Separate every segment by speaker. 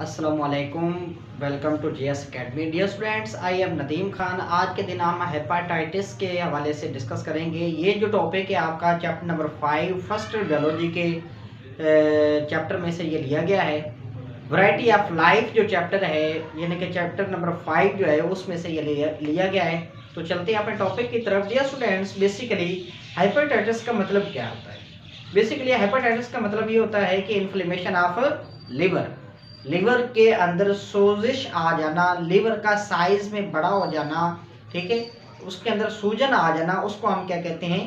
Speaker 1: अस्सलामुअलैकुम, welcome to GS academy. Dear students, I am Nadeem Khan. आज के दिन हम हेपाटाइटिस के हवाले से डिस्कस करेंगे। ये जो टॉपिक है आपका चैप्टर नंबर 5 फर्स्ट बायोलॉजी के चैप्टर में से ये लिया गया है। वैरायटी ऑफ लाइफ जो चैप्टर है, यानी कि चैप्टर नंबर 5 जो है उसमें से ये लिया गया है। तो चलते हैं अपने टॉपिक की तरफ। डियर स्टूडेंट्स, बेसिकली हेपाटाइटिस का मतलब क्या होता है? बेसिकली हेपाटाइटिस का मतलब ये होता है कि इन्फ्लेमेशन ऑफ लिवर के अंदर सोजिश आ जाना, लिवर का साइज में बड़ा हो जाना, ठीक है, उसके अंदर सूजन आ जाना, उसको हम क्या कहते हैं?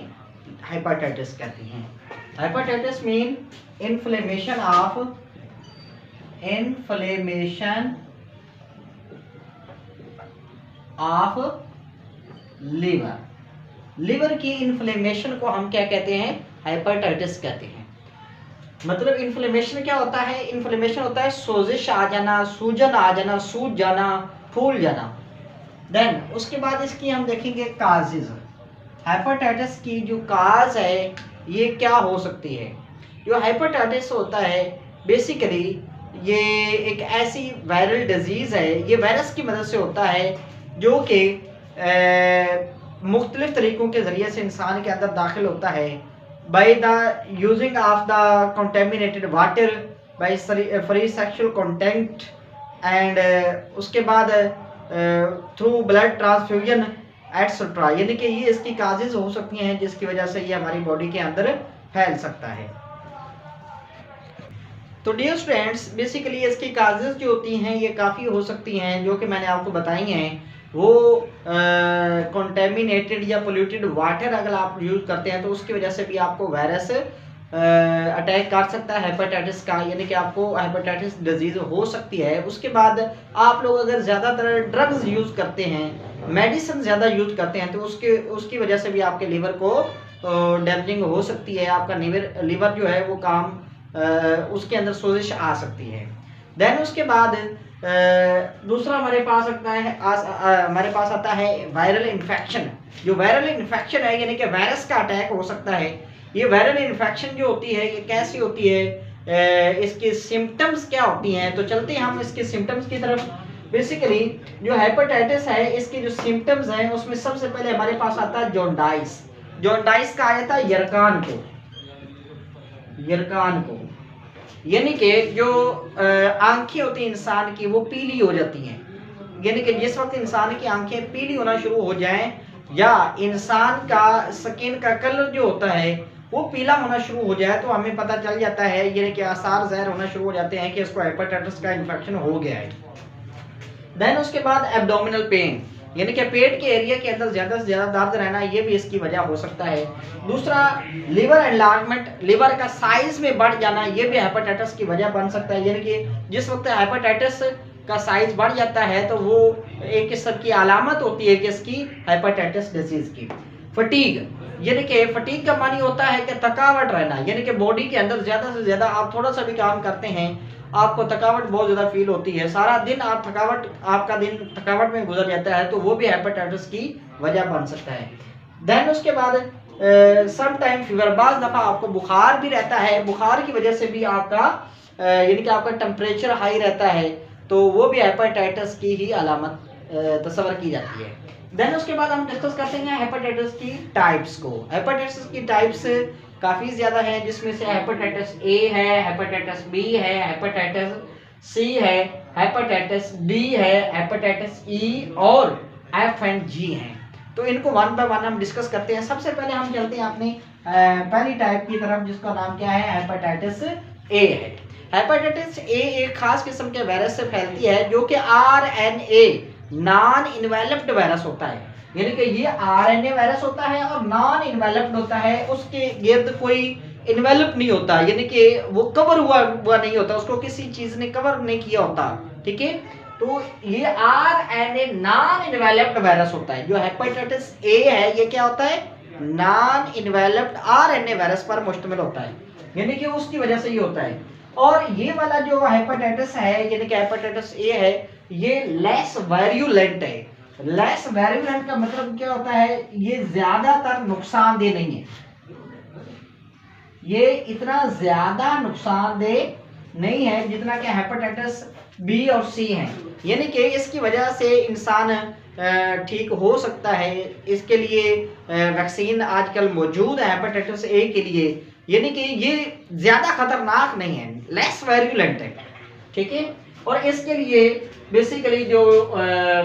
Speaker 1: हेपाटाइटिस कहते हैं। Hepatitis mean inflammation of liver की इन्फ्लेमेशन को हम क्या कहते हैं? हेपाटाइटिस कहते हैं। मतलब इन्फ्लेमेशन क्या होता है? इन्फ्लेमेशन होता है सोजिश आ जाना, सूजन आ जाना, सूज जाना, फूल जाना। देन उसके बाद इसकी हम देखेंगे काजेज। हेपाटाइटिस की जो काज है ये क्या हो सकती है? जो हेपाटाइटिस होता है बेसिकली ये एक ऐसी वायरल डिजीज है, ये वायरस की मदद से होता है जो कि मुख्तलिफ तरीकों के ज़रिए से इंसान के अंदर दाखिल होता है। by the using of the contaminated water, by free sexual contact and उसके बाद through blood transfusion etc। यानी कि ये इसकी काजेज हो सकती हैं जिसकी वजह से ये हमारी बॉडी के अंदर फैल सकता है। तो डियर स्टूडेंट्स, बेसिकली इसकी काजेज जो होती हैं ये काफ़ी हो सकती हैं, जो कि मैंने आपको बताई हैं। वो कंटेमिनेटेड या पोल्यूटेड वाटर अगर आप यूज़ करते हैं तो उसकी वजह से भी आपको वायरस अटैक कर सकता है हेपेटाइटिस का, यानी कि आपको हेपेटाइटिस डिजीज़ हो सकती है। उसके बाद आप लोग अगर ज़्यादातर ड्रग्स यूज़ करते हैं, मेडिसिन ज़्यादा यूज़ करते हैं, तो उसकी वजह से भी आपके लीवर को डैमेजिंग हो सकती है। आपका लीवर जो है वो काम उसके अंदर सोजिश आ सकती है। देन उसके बाद दूसरा हमारे पास आता है वायरल इन्फेक्शन। जो वायरल इन्फेक्शन है यानी कि वायरस का अटैक हो सकता है। ये वायरल इन्फेक्शन जो होती है ये कैसी होती है, इसके सिम्टम्स क्या होती हैं? तो चलते हैं हम इसके सिम्टम्स की तरफ। बेसिकली जो हेपेटाइटिस है इसके जो सिम्टम्स हैं उसमें सबसे पहले हमारे पास आता है जॉन्डाइस। जॉन्डाइस का आया था यरकान को, यानी कि जो आंखें होती हैं इंसान की वो पीली हो जाती हैं। यानी कि जिस वक्त इंसान की आंखें पीली होना शुरू हो जाएं या इंसान का स्किन का कलर जो होता है वो पीला होना शुरू हो जाए तो हमें पता चल जाता है, यानी कि आसार ज़ाहिर होना शुरू हो जाते हैं कि इसको हेपेटाइटिस का इन्फेक्शन हो गया है। देन उसके बाद एब्डोमिनल पेन, यानी कि पेट के एरिया के अंदर ज़्यादा से ज़्यादा दर्द रहना, ये भी इसकी वजह हो सकता है। दूसरा लिवर एनलार्जमेंट, लिवर का साइज में बढ़ जाना, ये भी हेपेटाइटिस की वजह बन सकता है। यानी कि जिस वक्त हेपेटाइटिस का साइज बढ़ जाता है तो वो एक किस्म की अलामत होती है कि इसकी हेपेटाइटिस डिजीज की। फटीग, यानी कि फटीग का मानी होता है कि थकावट रहना, यानी कि बॉडी के अंदर ज़्यादा से ज़्यादा आप थोड़ा सा भी काम करते हैं आपको थकावट बहुत ज़्यादा फील होती है, सारा दिन आपका दिन थकावट में गुजर जाता है, तो वो भी हेपेटाइटिस की वजह बन सकता है। देन उसके बाद सम टाइम फीवर, बाज़ दफ़ा आपको बुखार भी रहता है, बुखार की वजह से भी आपका यानी कि आपका टेम्परेचर हाई रहता है, तो वो भी हेपेटाइटिस की ही अलामत तस्वर की जाती है। देन उसके बाद हम डिस्कस करते हैं हेपेटाइटिस की टाइप्स को। हेपेटाइटिस की टाइप्स काफ़ी ज़्यादा है, जिसमें से हेपेटाइटिस ए है, हेपेटाइटिस बी है, हेपेटाइटिस सी है, हेपेटाइटिस डी है, हेपेटाइटिस ई और एफ एंड जी हैं। तो इनको वन बाय वन हम डिस्कस करते हैं। सबसे पहले हम चलते हैं अपनी पहली टाइप की तरफ, जिसका नाम क्या है? हेपेटाइटिस ए है। हेपेटाइटिस ए एक खास किस्म के वायरस से फैलती है जो कि RNA नॉन इन्वेलप्ड वायरस होता है। यानी कि ये RNA वायरस होता है और नॉन इन्वेलप्ड होता है, उसके गिर्द कोई इन्वेलप नहीं होता, यानी कि वो कवर हुआ नहीं होता, उसको किसी चीज ने कवर नहीं किया होता, ठीक है। तो ये RNA नॉन इन्वेलप्ड वायरस होता है। जो हेपेटाइटिस ए है ये क्या होता है? नॉन इन्वेलप्ड RNA वायरस पर मुश्तमिल होता है, यानी कि उसकी वजह से ये होता है। और ये वाला जो हेपेटाइटिस है यानी कि हेपेटाइटिस ए है, ये लेस वायरुलेंट है। लेस वायरुलेंट का मतलब क्या होता है? ये ज्यादातर नुकसानदेह नहीं है, ये इतना ज्यादा नुकसानदेह नहीं है जितना कि हेपेटाइटिस बी और सी है। यानी कि इसकी वजह से इंसान ठीक हो सकता है। इसके लिए वैक्सीन आजकल मौजूद है हेपेटाइटिस ए के लिए। यानी कि ये ज़्यादा खतरनाक नहीं है, लेस वायरुलेंट है, ठीक है। और इसके लिए बेसिकली जो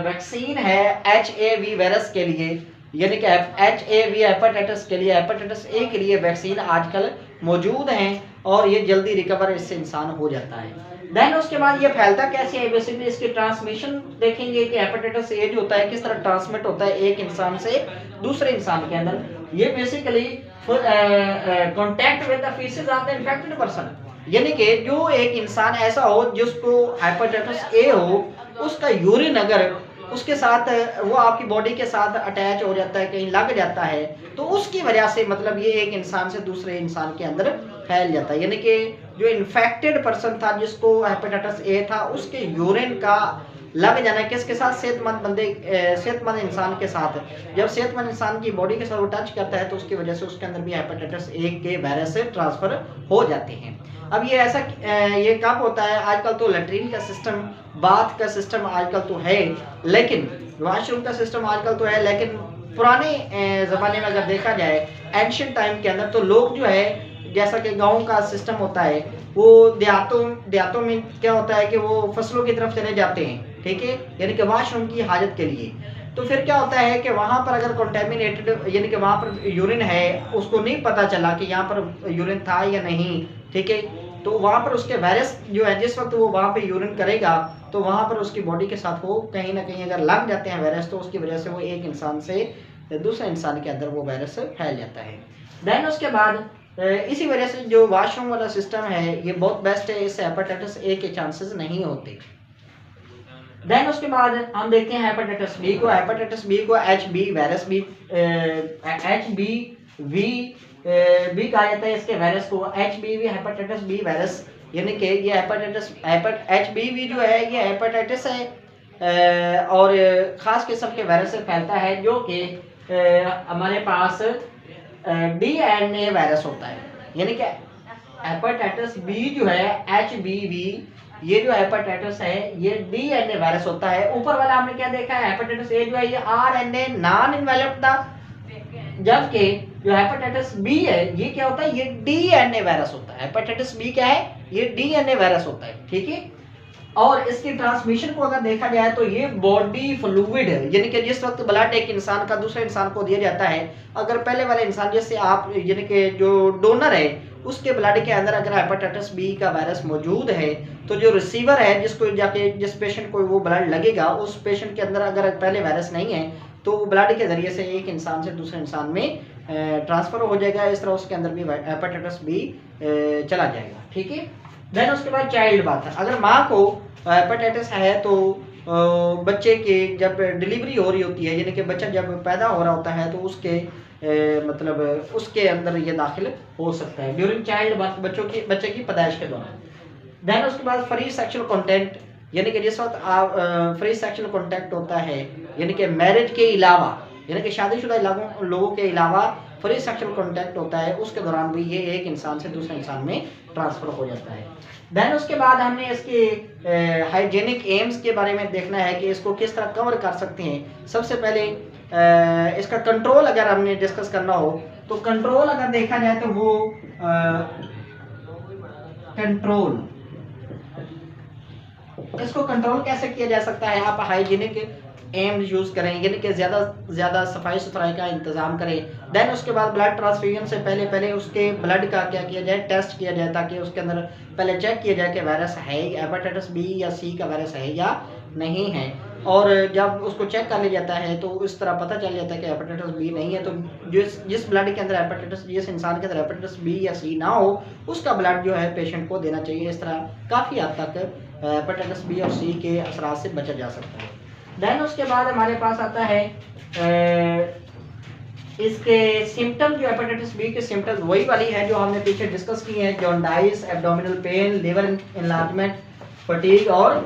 Speaker 1: वैक्सीन है HAV वायरस के लिए, यानी कि HAV हेपेटाइटिस के लिए, हेपेटाइटिस ए के लिए वैक्सीन आजकल मौजूद हैं और ये जल्दी रिकवर इससे इंसान हो जाता है। देन उसके बाद ये फैलता कैसे है, बेसिकली इसकी ट्रांसमिशन देखेंगे कि हेपेटाइटिस ए जो होता है किस तरह ट्रांसमिट होता है एक इंसान से दूसरे इंसान के अंदर। ये basically contact with the faeces of the infected person, यानी कि जो एक इंसान ऐसा हो जिसको हेपेटाइटिस ए हो, उसका यूरिन अगर उसके साथ वो आपकी बॉडी के साथ अटैच हो जाता है, कहीं लग जाता है, तो उसकी वजह से मतलब ये एक इंसान से दूसरे इंसान के अंदर फैल जाता है। यानी कि जो इन्फेक्टेड पर्सन था जिसको हेपेटाइटिस ए था, उसके यूरिन का लग जाना किसके साथ, सेहतमंद इंसान के साथ। जब सेहतमंद इंसान की बॉडी के साथ वो टच करता है तो उसकी वजह से उसके अंदर भी हेपेटाइटिस ए के वायरस से ट्रांसफर हो जाते हैं। अब ये ऐसा ये कब होता है, आजकल तो लैट्रिन का सिस्टम, बाथ का सिस्टम आजकल तो है, लेकिन वॉशरूम का सिस्टम आजकल तो है, लेकिन पुराने ज़माने में अगर देखा जाए एंशिएंट टाइम के अंदर, तो लोग जो है जैसा कि गांव का सिस्टम होता है, वो देहातों में क्या होता है कि वो फसलों की तरफ चले जाते हैं, ठीक है, यानी कि वॉशरूम की हाजत के लिए। तो फिर क्या होता है कि वहाँ पर अगर कंटेमिनेटेड यानी कि वहाँ पर यूरिन है, उसको नहीं पता चला कि यहाँ पर यूरिन था या नहीं, ठीक है, तो वहाँ पर उसके वायरस जो है जिस वक्त वो वहाँ पे यूरिन करेगा तो वहाँ पर उसकी बॉडी के साथ वो कहीं ना कहीं अगर लग जाते हैं वायरस, तो उसकी वजह से वो एक इंसान से दूसरे इंसान के अंदर वो वायरस फैल जाता है। देन उसके बाद इसी वजह से जो वॉशरूम वाला सिस्टम है ये बहुत बेस्ट है, इससे हेपेटाइटिस ए के चांसेस नहीं होते। देन उसके बाद हम देखते हैं हेपेटाइटिस बी को। हेपेटाइटिस बी को HB वायरस भी HBV भी कहा जाता है इसके वायरस को, HBV हेपेटाइटिस बी वायरस। यानी कि ये हेपेटाइटिस HBV जो है ये हेपेटाइटिस है और ख़ास किस्म के वायरस से फैलता है, जो कि हमारे पास DNA वायरस होता है। यानी कि हेपेटाइटिस बी जो है HBV, ये जो हेपेटाइटिस है ये DNA वायरस होता है। ऊपर वाला हमने क्या देखा है, हेपेटाइटिस ए जो है ये RNA नॉन इन्वेलप्ड था, जबकि जो हेपेटाइटिस बी है ये क्या होता है, ये DNA वायरस होता है। हेपेटाइटिस बी क्या है, ये DNA वायरस होता है, ठीक है। और इसकी ट्रांसमिशन को अगर देखा जाए तो ये बॉडी फ्लूइड है, यानी कि जिस वक्त ब्लड एक इंसान का दूसरे इंसान को दिया जाता है, अगर पहले वाले इंसान जैसे आप यानी कि जो डोनर है उसके ब्लड के अंदर अगर हेपेटाइटिस बी का वायरस मौजूद है, तो जो रिसीवर है जिसको जाके जिस पेशेंट को वो ब्लड लगेगा, उस पेशेंट के अंदर अगर पहले वायरस नहीं है तो ब्लड के जरिए से एक इंसान से दूसरे इंसान में ट्रांसफर हो जाएगा। इस तरह उसके अंदर भी हेपेटाइटिस बी चला जाएगा, ठीक है। देन उसके बाद चाइल्ड बात है, अगर माँ को हेपेटाइटिस है तो बच्चे के जब डिलीवरी हो रही होती है, यानी कि बच्चा जब पैदा हो रहा होता है, तो उसके मतलब उसके अंदर ये दाखिल हो सकता है ड्यूरिंग चाइल्ड बर्थ, बच्चे की पैदाइश के दौरान। देन उसके बाद फ्री सेक्सुअल कॉन्टेक्ट, यानी कि जिस वक्त आप फ्री सेक्सुअल कॉन्टेक्ट होता है, यानी कि मैरिज के अलावा, यानी कि शादीशुदा लोगों के अलावा फ्री सेक्सुअल कॉन्टेक्ट होता है, उसके दौरान भी ये एक इंसान से दूसरे इंसान में ट्रांसफर हो जाता है। देन उसके बाद हमने इसके हाइजेनिक एम्स के बारे में देखना है कि इसको किस तरह कवर कर सकते हैं। सबसे पहले इसका कंट्रोल अगर हमने डिस्कस करना हो तो कंट्रोल अगर देखा जाए तो वो कंट्रोल, इसको कंट्रोल कैसे किया जा सकता है, आप हाइजीनिक एम्स यूज करें, यानी कि ज्यादा सफाई सुथराई का इंतजाम करें। देन उसके बाद ब्लड ट्रांसफ्यूजन से पहले उसके ब्लड का क्या किया जाए, टेस्ट किया जाए, ताकि उसके अंदर पहले चेक किया जाए कि वायरस है, हेपेटाइटिस बी या सी का वायरस है या नहीं है। और जब उसको चेक कर लिया जाता है तो इस तरह पता चल जाता है कि हेपेटाइटिस बी नहीं है, तो जिस ब्लड के अंदर हेपेटाइटिस, जिस इंसान के अंदर हेपेटाइटिस बी या सी ना हो, उसका ब्लड जो है पेशेंट को देना चाहिए। इस तरह काफ़ी हद तक हेपेटाइटिस बी और सी के असरात से बचा जा सकता है। देन उसके बाद हमारे पास आता है इसके सिम्टम, जो हेपेटाइटिस बी के सिम्टम्स वही वाली है जो हमने पीछे डिस्कस की है, jaundice, abdominal pain, liver enlargement, fatigue और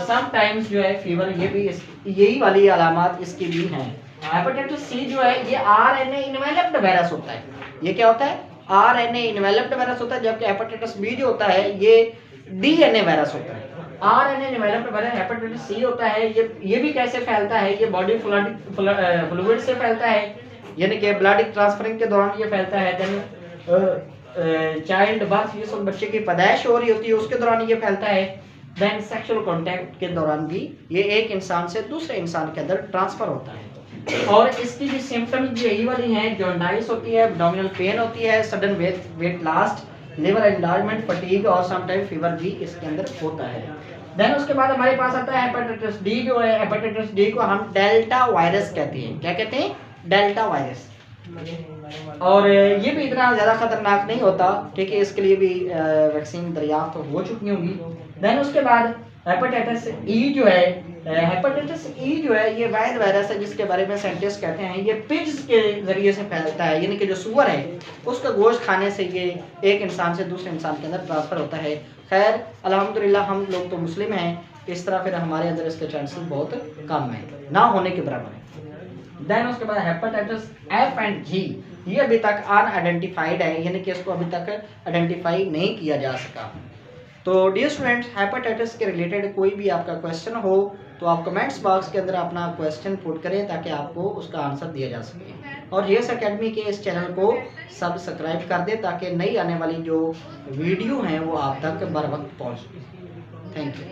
Speaker 1: समटाइम्स जो है फीवर, ये भी यही वाली अलामात इसकी भी हैं। हेपेटाइटिस सी जो है ये RNA इन्वेलप्ड वायरस होता है। ये क्या होता है, RNA इन्वेलप्ड वायरस होता है, जबकि हेपेटाइटिस बी जो होता है ये डीएनए वायरस होता है। आरएनए वायरस हेपेटाइटिस सी होता है। ये भी कैसे फैलता है? ये बॉडी फ्लूइड से फैलता है, यानी कि ब्लड ट्रांसफरिंग के दौरान ये फैलता है। देन चाइल्ड बर्थ, जिस वक्त बच्चे की पैदाइश हो रही होती है उसके दौरान ये फैलता है। देन सेक्सुअल कांटेक्ट के दौरान भी ये एक इंसान से दूसरे इंसान के अंदर ट्रांसफर होता है। और इसकी भी सिम्टम्स यही वाली हैं, जॉन्डिस होती है, एब्डोमिनल पेन होती है, sudden weight loss, liver enlargement, fatigue और समटाइम फीवर भी इसके अंदर होता है। देन उसके बाद हमारे पास आता है हेपेटाइटिस डी, जो है हेपेटाइटिस डी को हम डेल्टा वायरस कहते हैं। क्या कहते हैं? Delta virus. और ये भी इतना ज़्यादा खतरनाक नहीं होता, ठीक है, इसके लिए भी वैक्सीन दरियाफ्त हो चुकी होंगी। देन उसके बाद हेपेटाइटिस ई जो है, हेपेटाइटिस ई जो है ये वैध वायरस है, जिसके बारे में साइंटिस्ट कहते हैं ये पिग्स के जरिए से फैलता है, यानी कि जो सुअर है उसका गोश्त खाने से ये एक इंसान से दूसरे इंसान के अंदर ट्रांसफर होता है। खैर अल्हम्दुलिल्लाह हम लोग तो मुस्लिम हैं, इस तरह फिर हमारे अंदर इसके चांसेस बहुत कम है, ना होने के बराबर है। देन उसके बाद हेपेटाइटिस एफ एंड जी, ये अभी तक अनआइडेंटिफाइड है, यानी कि इसको अभी तक आइडेंटिफाई नहीं किया जा सका। तो डियर स्टूडेंट्स, हेपेटाइटिस के रिलेटेड कोई भी आपका क्वेश्चन हो तो आप कमेंट्स बॉक्स के अंदर अपना क्वेश्चन पुट करें ताकि आपको उसका आंसर दिया जा सके। और जीएस एकेडमी के इस चैनल को सब्सक्राइब कर दें ताकि नई आने वाली जो वीडियो हैं वो आप तक बर वक्त पहुँच। Thank you.